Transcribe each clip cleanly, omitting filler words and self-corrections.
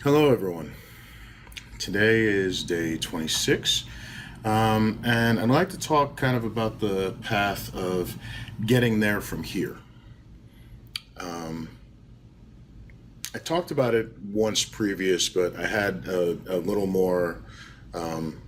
Hello, everyone. Today is day 26, and I'd like to talk kind of about the path of getting there from here. Um, I talked about it once previous, but I had a little more um,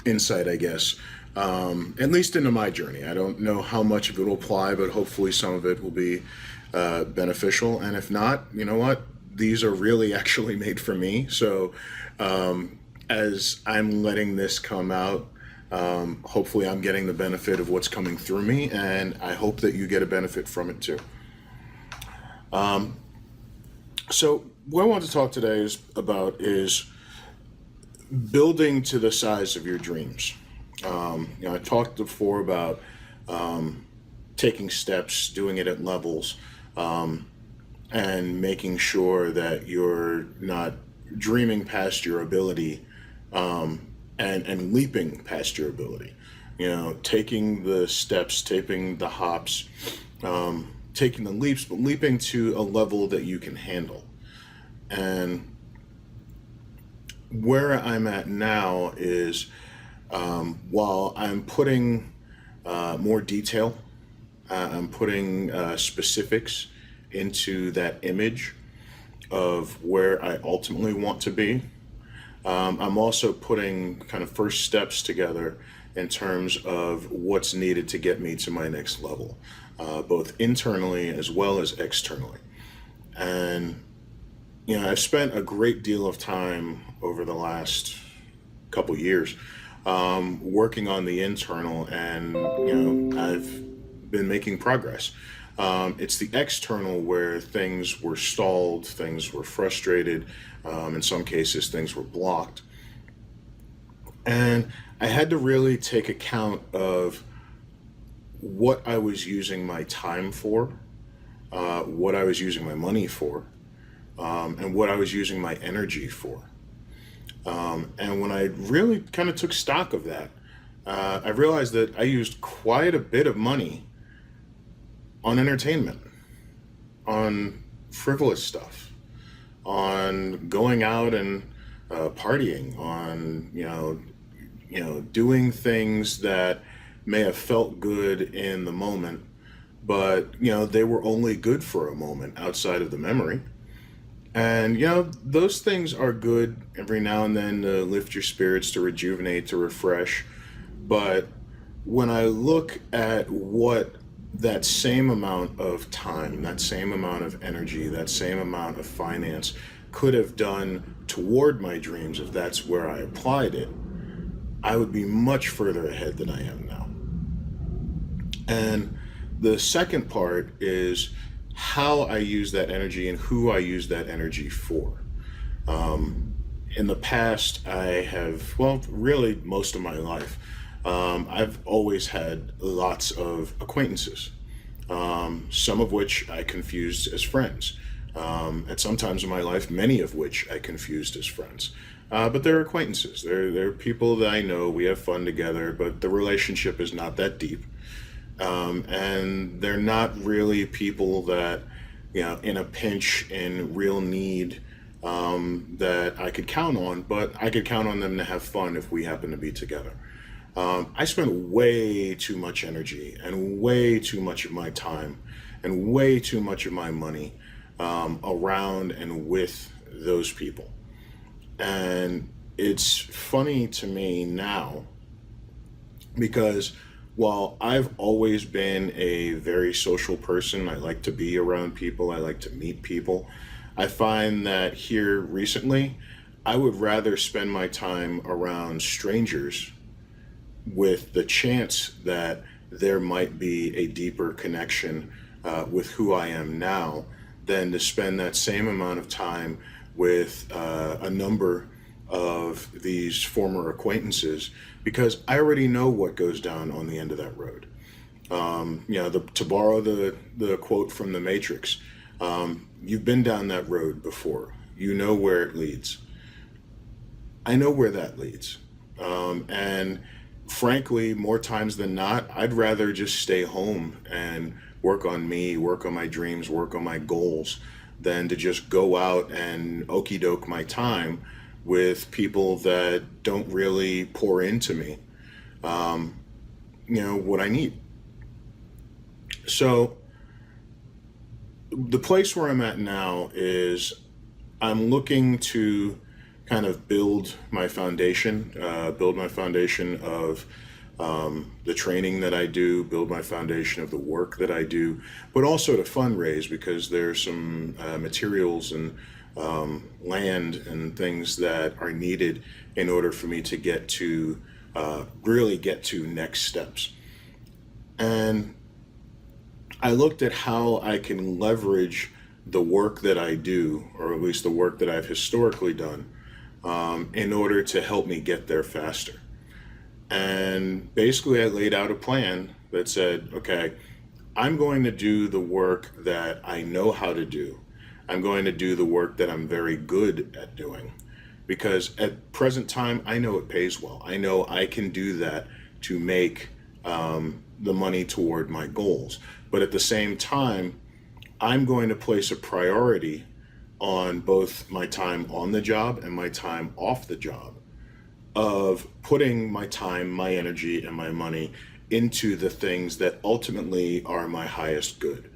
insight, I guess, at least into my journey. I don't know how much of it will apply, but hopefully some of it will be beneficial. And if not, you know what? These are really actually made for me. So as I'm letting this come out, hopefully I'm getting the benefit of what's coming through me, and I hope that you get a benefit from it too. So what I want to talk today is building to the size of your dreams. I talked before about taking steps, doing it at levels, and making sure that you're not dreaming past your ability, and leaping past your ability. Taking the steps, taking the hops, taking the leaps, but leaping to a level that you can handle. And where I'm at now is, while I'm putting more detail, I'm putting specifics into that image of where I ultimately want to be. I'm also putting kind of first steps together in terms of what's needed to get me to my next level, both internally as well as externally. And I've spent a great deal of time over the last couple years working on the internal, and I've been making progress. It's the external where things were stalled, things were frustrated, in some cases things were blocked. And I had to really take account of what I was using my time for, what I was using my money for, and what I was using my energy for. And when I really kind of took stock of that, I realized that I used quite a bit of money on entertainment, on frivolous stuff, on going out and partying, on doing things that may have felt good in the moment, but they were only good for a moment outside of the memory. And those things are good every now and then to lift your spirits, to rejuvenate, to refresh. But when I look at what that same amount of time, that same amount of energy, that same amount of finance could have done toward my dreams, if that's where I applied it, I would be much further ahead than I am now. And the second part is how I use that energy and who I use that energy for. In the past, I have, well, really most of my life, I've always had lots of acquaintances, some of which I confused as friends. At some times in my life, many of which I confused as friends. But they're acquaintances. They're people that I know. We have fun together, but the relationship is not that deep. And they're not really people that, in a pinch, in real need, that I could count on, but I could count on them to have fun if we happen to be together. I spent way too much energy and way too much of my time and way too much of my money around and with those people. And it's funny to me now because while I've always been a very social person, I like to be around people, I like to meet people, I find that here recently, I would rather spend my time around strangers with the chance that there might be a deeper connection with who I am now than to spend that same amount of time with a number of these former acquaintances, because I already know what goes down on the end of that road. To borrow the quote from The Matrix, you've been down that road before. You know where it leads. I know where that leads. And frankly, more times than not, I'd rather just stay home and work on me, work on my dreams, work on my goals, than to just go out and okey doke my time with people that don't really pour into me, what I need. So the place where I'm at now is I'm looking to kind of build my foundation of the training that I do, build my foundation of the work that I do, but also to fundraise because there's some materials and land and things that are needed in order for me to get to really get to next steps. And I looked at how I can leverage the work that I do, or at least the work that I've historically done, in order to help me get there faster. And basically, I laid out a plan that said, okay, I'm going to do the work that I know how to do. I'm going to do the work that I'm very good at doing. Because at present time, I know it pays well. I know I can do that to make the money toward my goals. But at the same time, I'm going to place a priority on both my time on the job and my time off the job, of putting my time, my energy, and my money into the things that ultimately are my highest good.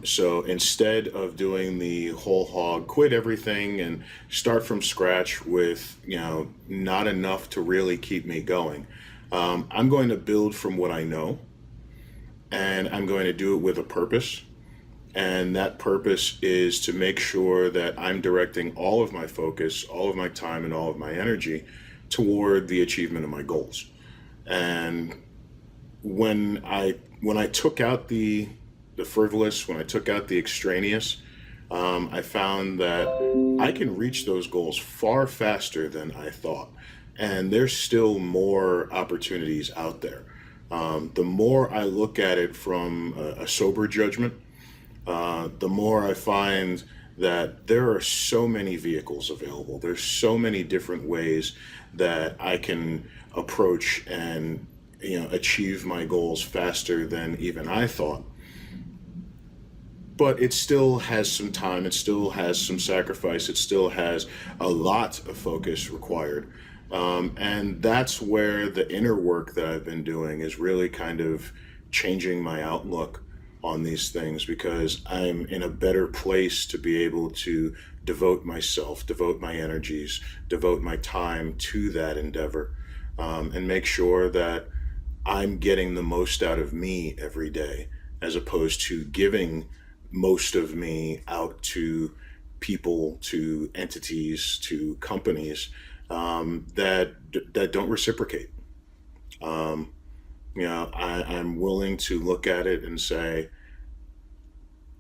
So instead of doing the whole hog, quit everything and start from scratch with, not enough to really keep me going, I'm going to build from what I know, and I'm going to do it with a purpose. And that purpose is to make sure that I'm directing all of my focus, all of my time, and all of my energy toward the achievement of my goals. And when I took out the frivolous, when I took out the extraneous, I found that I can reach those goals far faster than I thought. And there's still more opportunities out there. The more I look at it from a sober judgment, the more I find that there are so many vehicles available. There's so many different ways that I can approach and achieve my goals faster than even I thought. But it still has some time, it still has some sacrifice, it still has a lot of focus required. And that's where the inner work that I've been doing is really kind of changing my outlook on these things, because I'm in a better place to be able to devote myself, devote my energies, devote my time to that endeavor, and make sure that I'm getting the most out of me every day, as opposed to giving most of me out to people, to entities, to companies that don't reciprocate. Um, I'm willing to look at it and say,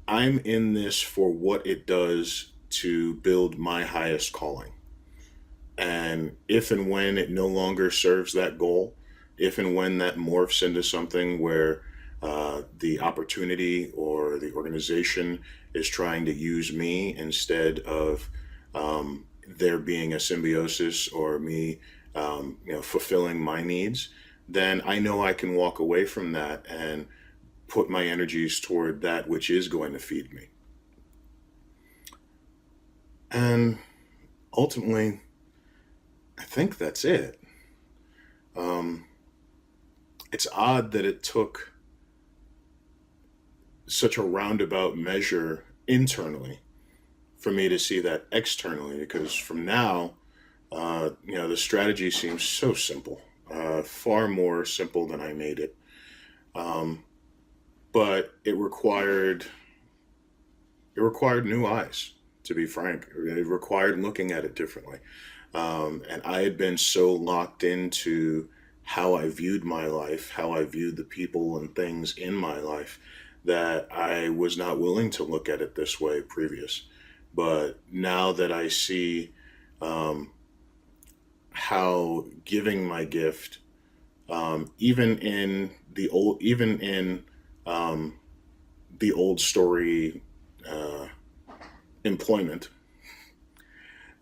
I'm in this for what it does to build my highest calling. And if and when it no longer serves that goal, if and when that morphs into something where the opportunity or the organization is trying to use me instead of there being a symbiosis or me, fulfilling my needs, then I know I can walk away from that and put my energies toward that which is going to feed me. And ultimately, I think that's it. Um, it's odd that it took such a roundabout measure internally for me to see that externally, because from now, the strategy seems so simple, far more simple than I made it. Um, but it required new eyes, to be frank. It required looking at it differently. And I had been so locked into how I viewed my life, how I viewed the people and things in my life, that I was not willing to look at it this way previous. But now that I see um, how giving my gift, even in um, the old story, uh, employment,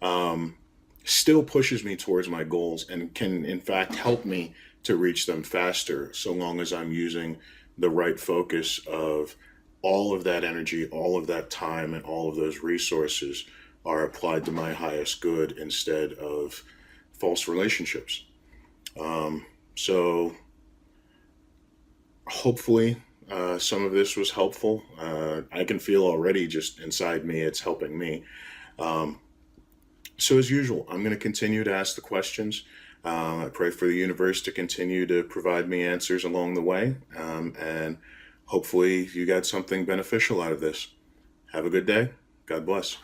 um, still pushes me towards my goals and can, in fact, help me to reach them faster, so long as I'm using the right focus of all of that energy, all of that time, and all of those resources are applied to my highest good instead of false relationships. So hopefully, some of this was helpful. I can feel already just inside me, it's helping me. So, as usual, I'm going to continue to ask the questions. I pray for the universe to continue to provide me answers along the way. And hopefully, you got something beneficial out of this. Have a good day. God bless.